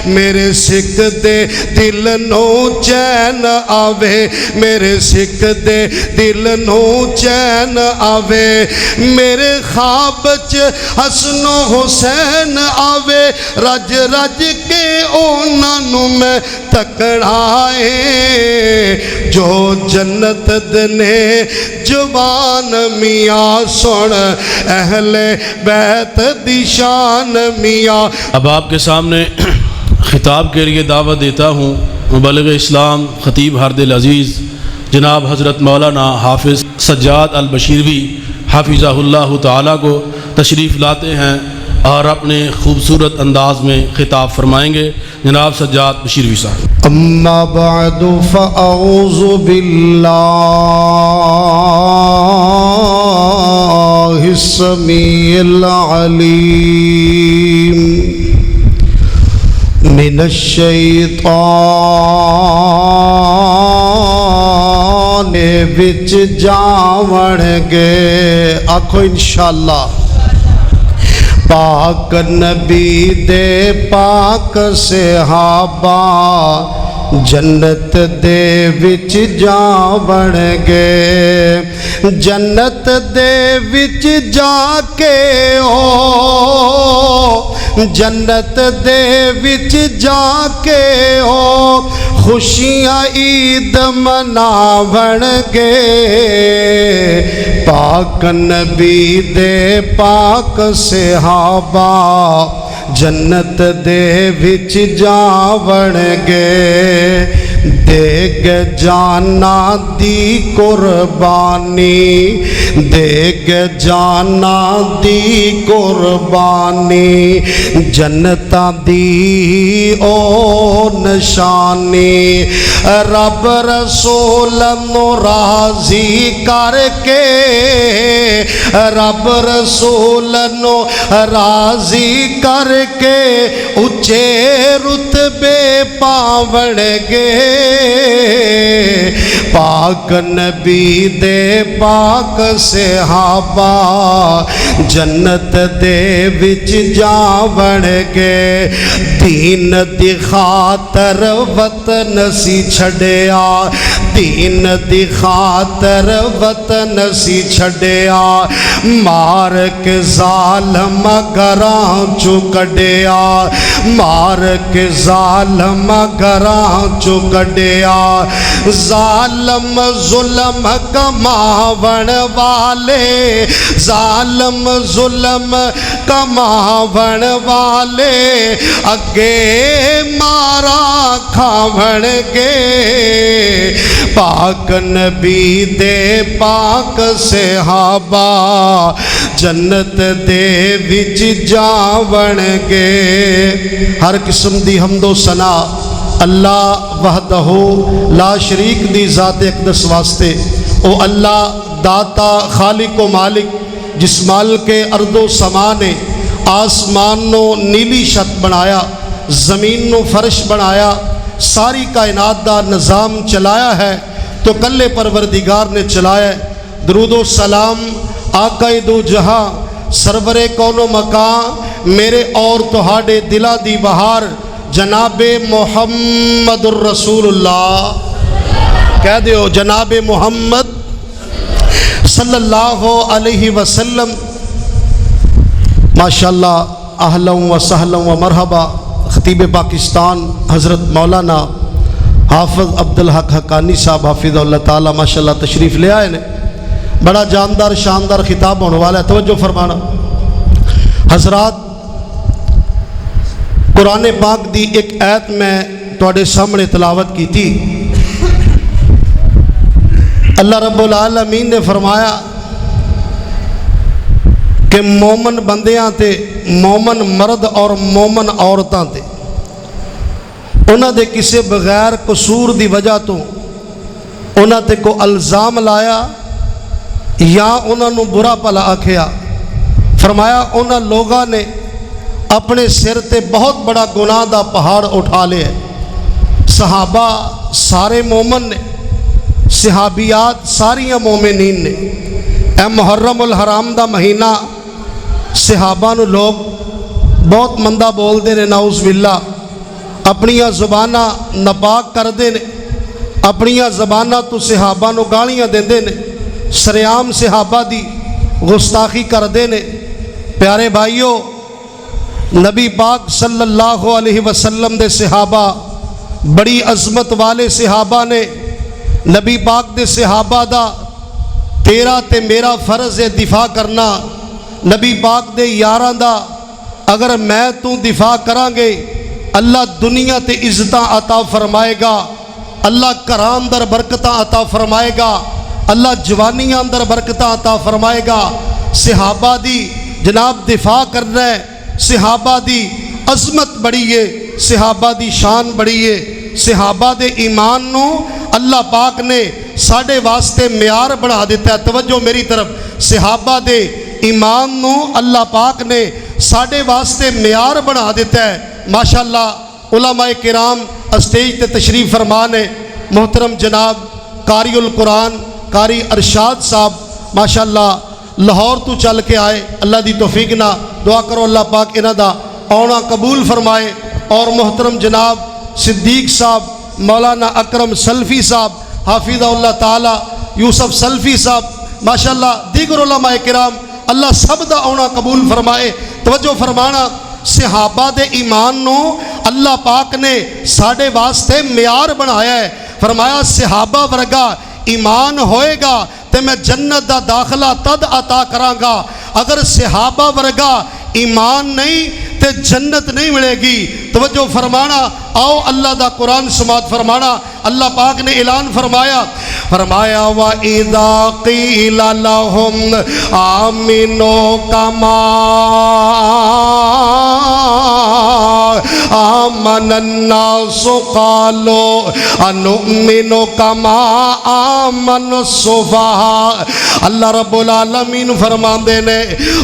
میرے سکھ دے دل نو چین آوے میرے سکھ دے دل نو چین آوے میرے خواب چ حسن و حسین آوے رج رج کے اونا نو میں تکڑائے جو جنت دنے جوان میاں سن اہل بیت دی شان میاں۔ اب آپ کے سامنے خطاب کے لیے دعوت دیتا ہوں مبلغ اسلام خطیب ہر دل عزیز جناب حضرت مولانا حافظ سجاد البشیروی حافظہ اللہ تعالیٰ کو تشریف لاتے ہیں اور اپنے خوبصورت انداز میں خطاب فرمائیں گے۔ جناب سجاد بشیروی صاحب۔ اما بعد فاعوذ باللہ السمیع العلیم من الشیطان وچ جاون گے آکھو انشاءاللہ پاک نبی دے پاک صحابہ جنت دے وچ جاون گے جنت دے وچ جا کے جنت دے وچ جا کے خوشیاں عید مناون گے پاک نبی دے پاک صحابہ جنت دے وچ جاون گے دیگ جانا دی قربانی دیگ جانا دی قربانی جنتاں دی او نشانی رب رسول نو راضی کر کے رب رسول نو راضی کر کے اچھے رتبے پاون گے پاک نبی دے پاک صحابہ جنت دے وچ جاون گے دین دی خاطر وطن سی چھڑیا دین دی خاطر وطن سی چھڑیا مار کے ظالم گراں چو کڈیا مار کے ظالم گراں چو کڈیا ظالم ظلم کماون والے ظالم ظلم کماون والے اگے مارا کھاون گے پاک نبی دے پاک صحابہ جنت دے وچ جاون گے ہر قسم دی حمد و ثنا اللہ وحدہ لا شریک دی ذات اقدس واسطے او اللہ داتا خالق و مالک جس مال کے ارض و سما نے آسمان نو نیلی چھت بنایا زمین نو فرش بنایا ساری کائنات دا نظام چلایا ہے تو کلے پروردگار نے چلایا ہے درود و سلام آقا دو جہاں سرور کون و مکان میرے اور تہاڈے دلا دی بہار جناب محمد الرسول اللہ کہہ دیو جناب محمد صلی اللہ علیہ وسلم ماشاءاللہ اہلا و سہلا و مرحبا خطیب پاکستان حضرت مولانا حافظ عبدالحق حقانی صاحب حافظ اللہ تعالی ماشاءاللہ تشریف لے آئے نے بڑا جاندار شاندار خطاب ہونے والا ہے توجہ فرمانا حضرات قرآن پاک دی ایک آیت میں تواڈے سامنے تلاوت کی تھی اللہ رب العالمین نے فرمایا کہ مومن بندیاں تے مومن مرد اور مومن عورتاں تے انہاں دے کسے بغیر قصور دی وجہ تو انہاں تے کو الزام لایا یا انہاں نو برا بھلا آکھیا فرمایا انہاں لوگاں نے اپنے سر تے بہت بڑا گناہ دا پہاڑ اٹھا لے صحابہ سارے مومن نے صحابیات ساریاں مومنین نے اے محرم الحرام دا مہینہ صحابہ نو لوگ بہت مندہ بول دے نے نعوذ باللہ اپنیاں زباناں ناپاک کردے نے، اپنیاں زباناں تو صحابہ نو گالیاں دیندے نے، سریام صحابہ دی گستاخی کردے نے۔ پیارے بھائیو، نبی پاک صلی اللہ علیہ وسلم دے صحابہ بڑی عظمت والے صحابہ نے۔ نبی پاک دے صحابہ دا تیرا تے میرا فرض ہے دفاع کرنا۔ نبی پاک دے یاراں دا اگر میں تو دفاع کران گے اللہ دنیا تے عزتاں عطا فرمائے گا، اللہ گھراں اندر برکتاں عطا فرمائے گا، اللہ جوانیاں اندر برکتاں عطا فرمائے گا۔ صحابہ دی جناب دفاع کرنا ہے، صحابہ دی عظمت بڑی ہے، صحابہ دی شان بڑی ہے۔ صحابہ دے ایمان نو اللہ پاک نے ساڑھے واسطے معیار بڑھا دیتا ہے۔ توجہ میری طرف، صحابہ دے ایمان نو اللہ پاک نے ساڑھے واسطے معیار بڑھا دیتا ہے۔ ماشاءاللہ علماء کرام اسٹیج تے تشریف فرمان ہے۔ محترم جناب قاری القرآن قاری ارشاد صاحب ماشاءاللہ لاہور تو چل کے آئے، اللہ دی توفیق نہ دعا کرو اللہ پاک انہاں دا آنا قبول فرمائے۔ اور محترم جناب صدیق صاحب، مولانا اکرم سلفی صاحب حافظہ اللہ تعالی، یوسف سلفی صاحب ماشاءاللہ، دیگر علماء کرام اللہ سب دا آنا قبول فرمائے۔ توجہ فرمانا، صحابہ دے ایمان نو اللہ پاک نے ساڑھے واسطے معیار بنایا ہے۔ فرمایا صحابہ ورگا ایمان ہوئے گا تے میں جنت دا داخلہ تد عطا کراں گا، اگر صحابہ ورگا ایمان نہیں تے جنت نہیں ملے گی۔ توجہ فرمانا، آؤ اللہ دا قرآن سماعت فرمانا۔ اللہ پاک نے اعلان فرمایا، وَإِذَا قِيلَ لَهُمْ آمِنُوا كَمَا آمَنَ النَّاسُ قَالُوا أَنُؤْمِنُ كَمَا آمَنَ السُّفَهَاءُ۔ اللہ رب العالمین فرماندے نے،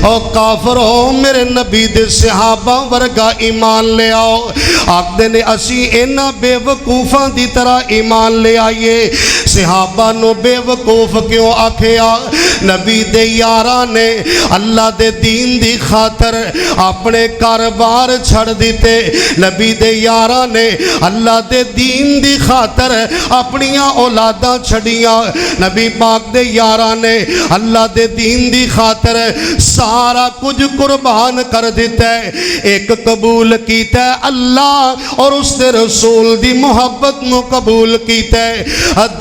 او کافرو میرے نبی دے صحابہ ورگا ایمان لے آؤ۔ آکھدے نے اسی اینا بے وقوفاں دی طرح ایمان لے آئیے۔ صحابہ نو بے وقوف کیوں آکھیا؟ نبی دے یاراں نے اللہ دے دین دی خاطر اپنے کاروبار چھڑ دیتے، نبی دے یاراں نے اللہ دے دین دی خاطر اپنیاں اولاداں چھڑیاں، نبی پاک دے یاراں نے اللہ دے دین دی خاطر سارا کچھ قربان کر دیتا ہے۔ ایک قبول کیتا ہے اللہ اور اس دے رسول دی محبت نو قبول کیتا ہے۔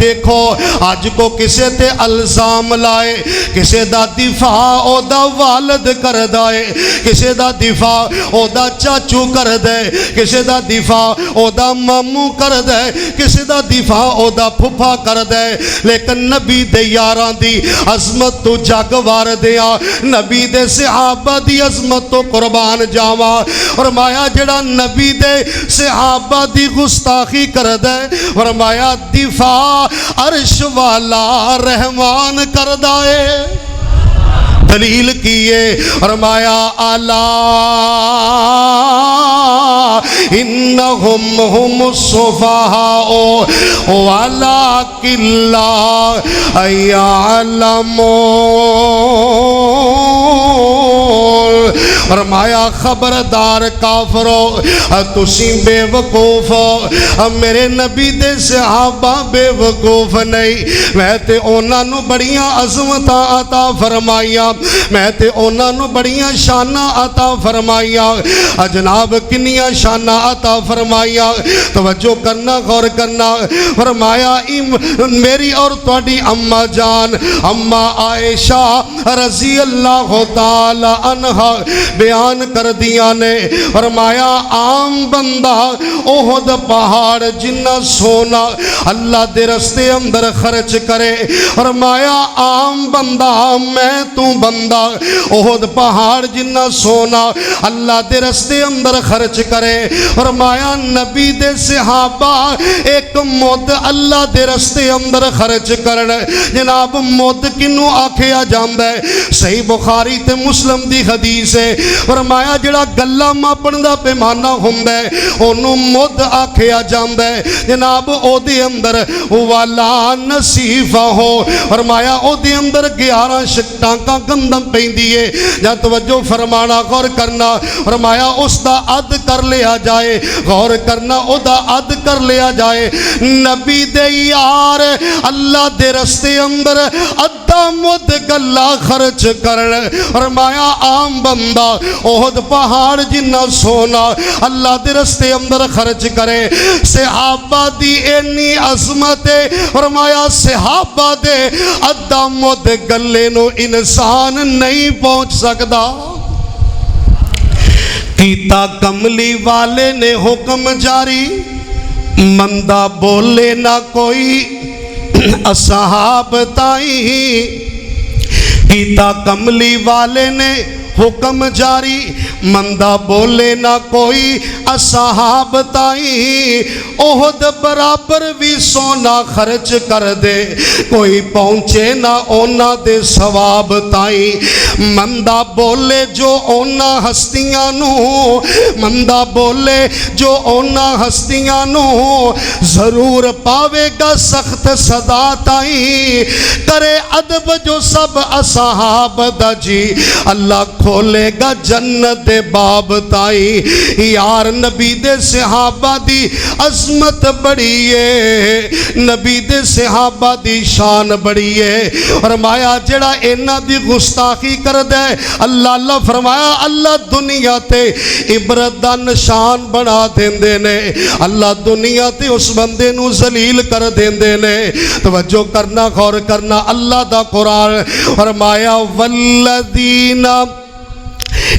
دیکھو آج کو کسے تے الزام لائے، کسے دا دفاع او دا والد کر دائے، کسے دا دفاع او دا چاچو کر دے، کسے دا دفاع او دا مامو کر دے، کسے دا دفاع او دا پھپھا کر دے، لیکن نبی دے یاراں دی عظمت تو جگ وار دیا، نبی دے صحابہ دی عظمت تو قربان جاوا۔ فرمایا جڑا نبی دے صحابہ دی گستاخی کر دے، فرمایا دفاع عرش والا رحمان کر دائے۔ دلیل کیے، فرمایا الا انہم ہم الصفہاء ولکن لا یعلمون۔ فرمایا خبردار کافرو، تسی بے وقوف ہو، میرے نبی دے صحابہ بے وقوف نہیں۔ میں تے اونا نو بڑیاں عظمتاں عطا فرمائیاں، میں تے اونا نو بڑیاں شانہ عطا فرمائیاں۔ جناب کنیاں شانہ عطا فرمائیاں، توجہ کرنا غور کرنا۔ فرمایا میری اور تواڈی اماں جان اماں عائشہ رضی اللہ تعالی عنہا بیان کر دیا نے، فرمایا عام بندہ احد پہاڑ جنہ سونا اللہ دے رستے اندر خرچ کرے، فرمایا عام بندہ میں تو بندہ احد پہاڑ جنہ سونا اللہ دے رستے اندر خرچ کرے، فرمایا نبی دے صحابہ ایک مد اللہ دے رستے اندر خرچ کرنے۔ جناب مد کنو آکھیا جاندہ ہے؟ صحیح بخاری تے مسلم دی حدیث ہے، فرمایا جڑا گلہ ماپن دا پیمانہ ہوندہ ہے انہوں مد آکھیا جاندہ ہے۔ جناب او دے اندر والا نصیفہ ہو، فرمایا او دے اندر 11 ٹانکاں دم پیندی ہے یا توجہ فرمانا غور کرنا فرمایا اس دا عد کر لیا جائے غور کرنا او دا عد کر لیا جائے نبی دے یار اللہ دے رستے اندر ادھا مد گلہ خرچ کرن فرمایا عام بندہ احد پہاڑ جنہ سونا اللہ دے رستے اندر خرچ کرے صحابہ دی اینی عظمت فرمایا صحابہ دے ادھا مد گلے نو انسان نہیں پہنچ سکدا کیتا کملی والے نے حکم جاری مندہ بولے نہ کوئی اصحاب تائیں کیتا کملی والے نے حکم جاری مندہ بولے نہ کوئی اصحاب تائیں احد برابر بھی سونا خرچ کر دے کوئی پہنچے نہ اونا دے ثواب تائیں مندہ بولے جو اونا ہستیاں نو مندہ بولے جو اونا ہستیاں نو ضرور پاوے گا سخت صدا تائیں کرے ادب جو سب اصحاب دا جی اللہ کھولے گا جنت باب تائی یار نبی دے صحابہ دی عظمت بڑی ہے نبی دے صحابہ دی شان بڑی ہے فرمایا جڑا اینا دی گستاخی کر دے اللہ فرمایا اللہ دنیا تے عبرت دا نشان بنا دیندے نے اللہ دنیا تے اس بندے نو ذلیل کر دیندے نے توجہ کرنا غور کرنا اللہ دا قرآن فرمایا والذین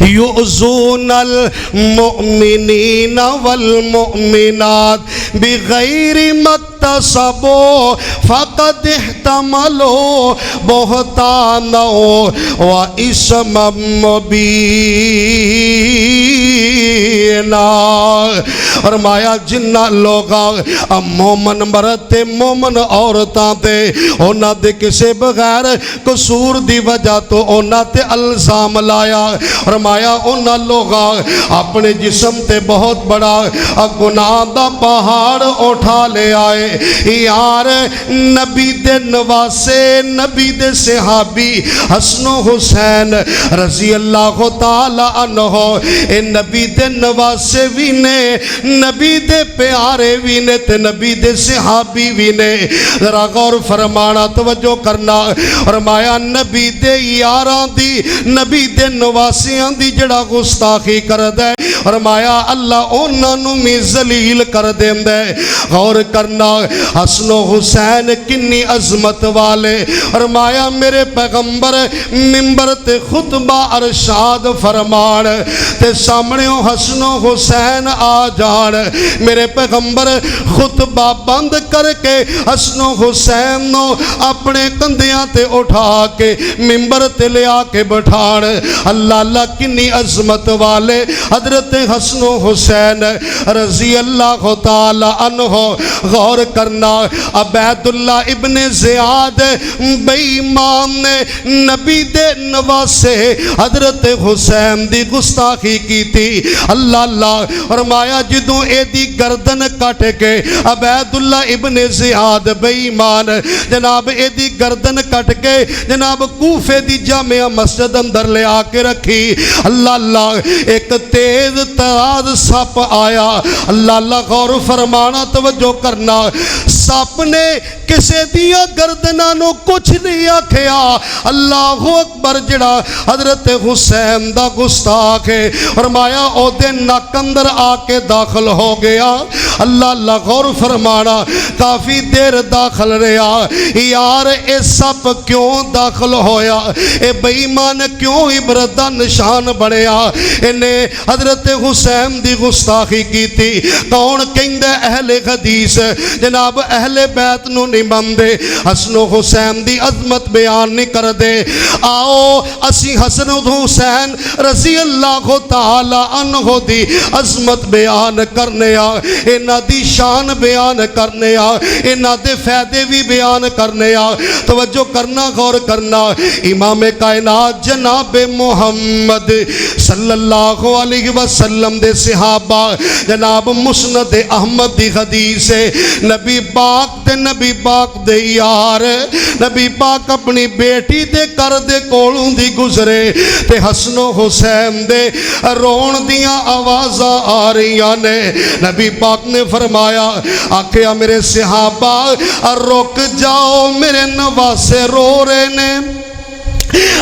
یؤذون المؤمنین والمؤمنات بغیر مکتسبوا فقد احتملوا بہتانا واسما مبینا فرمایا جنہ لوگاں مومن مرد تے مومن عورتاں تے اونا دے کسے بغیر قصور دی وجہ تو اونا تے الزام لایا فرمایا اونا لوگاں اپنے جسم تے بہت بڑا گناہ دا پہاڑ اٹھا لے آئے یار نبی دے نواسے نبی دے صحابی حسن و حسین رضی اللہ تعالی عنہ اے نبی دے نواسے بھی نے نبی دے پیارے بھی نے تے نبی دے صحابی بھی نے ذرا غور فرمانا توجہ کرنا فرمایا نبی دے یاران دی نبی دے نواسیاں دی جڑا گستاخی کر دے فرمایا اللہ انہوں میں ذلیل کر دیں دے غور کرنا حسن و حسین کنی عظمت والے فرمایا میرے پیغمبر منبر تے خطبہ ارشاد فرمان تے سامنے حسن و حسین آ جان میرے پیغمبر خطبہ بند کر کے حسن و حسین نو اپنے کندیاں تے اٹھا کے منبر تے لے آ کے بٹھان اللہ کنی عظمت والے حضرت حسن و حسین رضی اللہ تعالی عنہ غور کرنا عبید اللہ ابن زیاد بے ایمان نے نبی دے نواسے حضرت حسین دی گستاخی کی تھی اللہ فرمایا جدوں اے دی گردن کٹ کے عبید اللہ ابن زیاد بے ایمان جناب اے دی گردن کٹ کے جناب کوفے دی جامعہ مسجد اندر لے آ کے رکھی اللہ ایک تیز تراز سپ آیا اللہ غور فرمانا توجہ کرنا سپ نے کسے دیا گردنا نو کچھ نہیں آکھیا اللہ اکبر جڑا حضرت حسین دا گستاخ ہے فرمایا او دے نک اندر آ کے داخل ہو گیا اللہ غور فرمانا کافی دیر داخل رہا یار اے سپ کیوں داخل ہویا اے بے ایمان کیوں عبرت دا نشان بڑھیا انہیں حضرت حسین دی گستاخی کی تھی کون کہندے اہل حدیث جناب اہل بیت نو نہیں بندے حسن و حسین دی عظمت بیان نہیں کر دے آؤ اسی حسن و حسین رضی اللہ تعالی عنہ دی عظمت بیان کرنے انہ دی شان بیان کرنے انہ دے فیدے بھی بیان کرنے توجہ کرنا غور کرنا امام کائنات جناب محمد صلی اللہ علیہ وسلم وسلم دے صحابہ جناب مسند احمد دی حدیث ہے نبی پاک دے یار نبی پاک اپنی بیٹی دے کر دے کولوں دی گزرے تے حسن و حسین دے رون دیاں آوازاں آ رہیاں نے نبی پاک نے فرمایا آکھیا میرے صحابہ رک جاؤ میرے نواسے رو رہے نے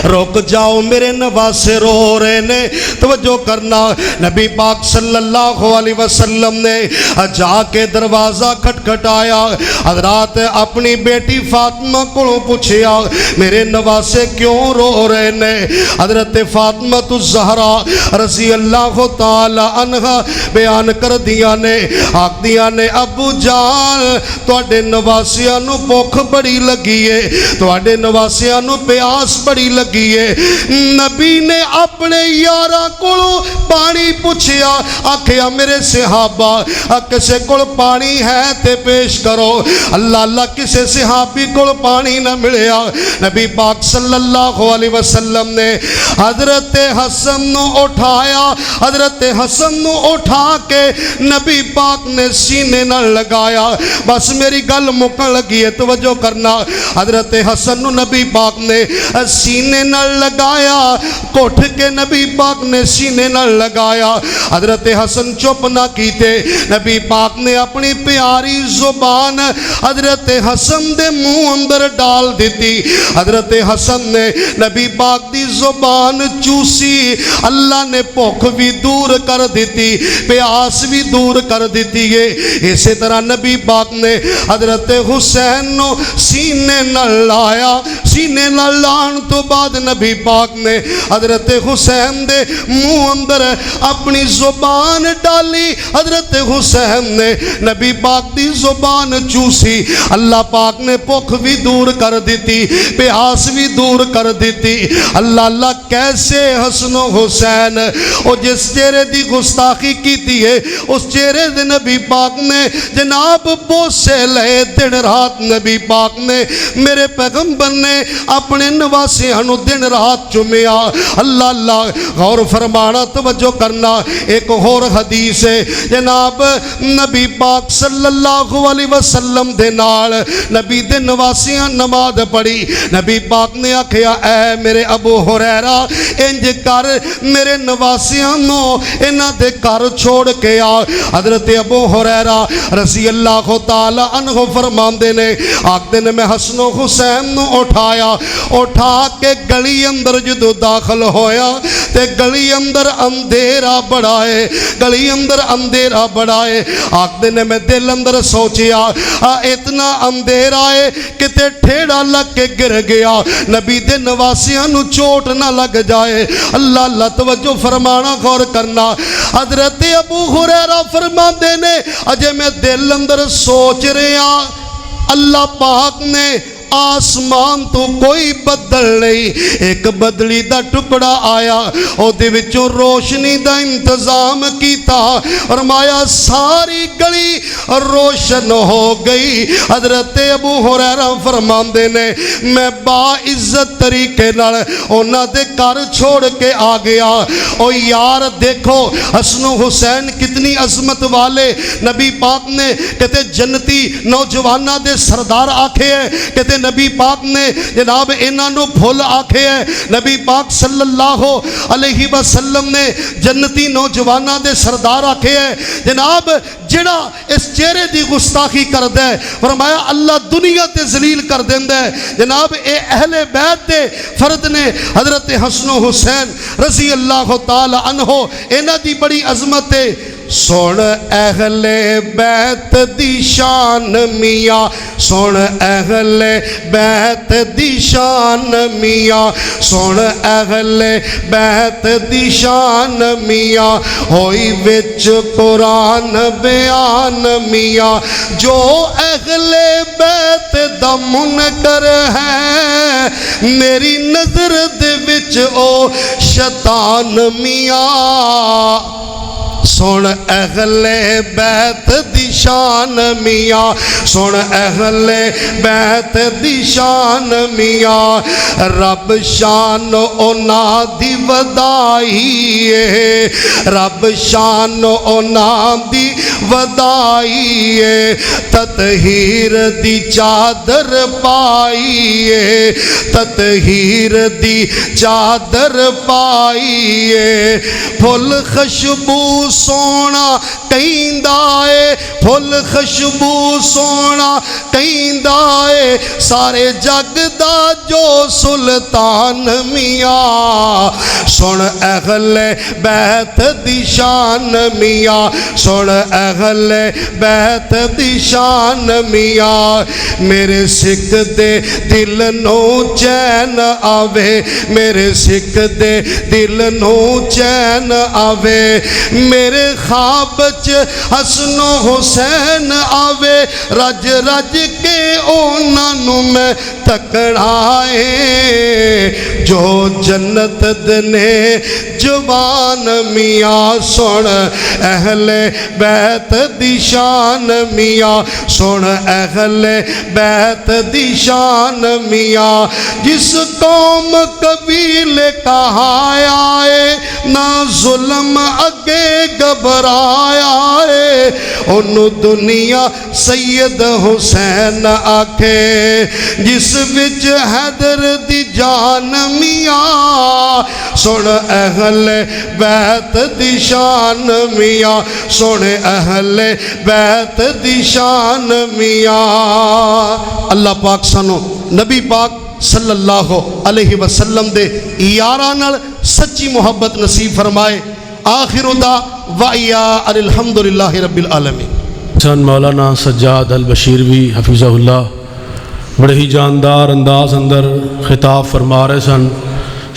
رک جاؤ میرے نواسے رو رہے نے توجہ کرنا نبی پاک صلی اللہ علیہ وسلم نے جا کے دروازہ کھٹکھٹایا حضرات اپنی بیٹی فاطمہ کو پوچھیا میرے نواسے کیوں رو رہے نے حضرت فاطمہ الزہرا رضی اللہ تعالی عنہ بیان کر دیا نے آکھ دیا نے ابو جان تواڈے نواسیاں نو بھوک بڑی لگی ہے تواڈے نواسیاں نو پیاس بڑی لگی ہے نبی نے اپنے یاراں کولوں پانی پوچھیا آکھیا میرے صحابہ کسے کول پانی ہے تے پیش کرو اللہ کسے صحابی کول پانی نہ ملیا نبی پاک صلی اللہ علیہ وسلم نے حضرت حسن نو اٹھایا حضرت حسن نو اٹھا کے نبی پاک نے سینے نہ لگایا بس میری گل مکن لگی ہے توجہ کرنا حضرت حسن نو نبی پاک نے سینے نہ لگایا کوٹھ کے نبی پاک نے سینے نہ لگایا حضرت حسن چپ نہ کیتے نبی پاک نے اپنی پیاری زبان حضرت حسن دے منہ اندر ڈال دیتی حضرت حسن نے نبی پاک دی زبان چوسی اللہ نے بھوک بھی دور کر دیتی پیاس بھی دور کر دیتی ہے اسی طرح نبی پاک نے حضرت حسین نو سینے نہ لایا سینے نہ لان تو بعد نبی پاک نے حضرت حسین دے منہ اندر اپنی زبان ڈالی حضرت حسین نے نبی پاک دی زبان چوسی اللہ پاک نے بھوک بھی دور کر دیتی پیاس بھی دور کر دیتی اللہ کیسے حسن و حسین او جس چہرے دی گستاخی کیتی ہے اس چہرے دے نبی پاک نے جناب بوسے لے دن رات نبی پاک نے میرے پیغمبر نے اپنے نواسیاں نو دن رات چمیا اللہ غور فرمانا توجہ کرنا ایک اور حدیث ہے جناب نبی پاک صلی اللہ علیہ وسلم دے نال نبی دے نواسیاں نماز پڑھی نبی پاک نے آکھیا اے میرے ابو ہریرہ انج کر میرے نواسیاں نو انہاں دے گھر چھوڑ کے آ حضرت ابو ہریرہ رضی اللہ تعالی عنہ فرماندے نے آکھدے نے میں حسن و حسین نو اٹھا کے گلی اندر جدو داخل ہویا تے گلی اندر اندھیرا بڑا ہے آکھدے نے میں دل اندر سوچیا اتنا اندھیرا ہے کہ تے ٹھیڑا لگ کے گر گیا نبی دے نواسیاں نو چوٹ نہ لگ جائے اللہ توجہ فرمانا غور کرنا حضرت ابو ہریرہ فرماندے نے اجے میں دل اندر سوچ رہا اللہ پاک نے آسمان تو کوئی بدل نہیں ایک بدلی دا ٹکڑا آیا او دے وچوں روشنی دا انتظام کیتا فرمایا ساری گلی روشن ہو گئی حضرت ابو ہریرہ فرماندے نے میں با عزت طریقے نال انہاں دے گھر چھوڑ کے آ گیا او یار دیکھو حسن و حسین کتنی عظمت والے نبی پاک نے کہتے جنتی نوجوانہ دے سردار آکھے ہیں کہتے نبی پاک نے جناب انہاں نو بھول آکھے ہے نبی پاک صلی اللہ علیہ وسلم نے جنتی نوجوانہ دے سردار آکھے ہے جناب جڑا اس چہرے دی گستاخی کر دے فرمایا اللہ دنیا تے ذلیل کر دیندہ ہے جناب اے اہل بیت دے فرد نے حضرت حسن و حسین رضی اللہ تعالی عنہ انہاں دی بڑی عظمت ہے سن اہل بیت دی شان میاں سن اہل بیت دی شان میاں سن اہل بیت دی شان میاں ہوئی وچ قرآن بیان میاں جو اہل بیت دا منکر ہے میری نظر دے وچ او شیطان میاں سن اہل بیت دی شان میاں سن اہل بیت دی شان میاں رب شان اونا دی ودائی ہے رب شان اونا دی ودائی ہے تطہیر دی چادر پائی ہے تطہیر دی چادر پائی ہے پھل خوشبو سونا کہندا ہے پھل خوشبو سونا کہندا ہے سارے جگ دا جو سلطان میاں سن اہل بیت دی شان میاں سن اہل بیت دی شان میاں میرے سکھ دے دل نو چین آوے میرے سکھ دے دل نو چین آوے میرے خواب چ حسن و حسین آوے رج رج کے اونا نو میں تکڑائے جو جنت دنے جوان میاں سن اہل بیت دی شان میاں سن اہل بیت دی شان میاں جس قوم قبیلے کہایا ہے نہ ظلم اگے گھبرایا ہے انہوں دنیا سید حسین آکھے جس وچ حیدر دی جان میاں سن اہل بیت دی شان میاں سن اہل بیت دی شان میاں اللہ پاک سانو نبی پاک صلی اللہ علیہ وسلم دے یاراں نال سچی محبت نصیب فرمائے آخر دعوانا ان الحمدللہ رب العالمین سن مولانا سجاد البشیروی حفظہ اللہ بڑے ہی جاندار انداز اندر خطاب فرما رہے سن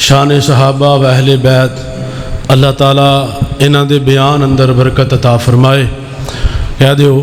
شان صحابہ و اہل بیت اللہ تعالیٰ انہاں دے بیان اندر برکت عطا فرمائے کہہ دیو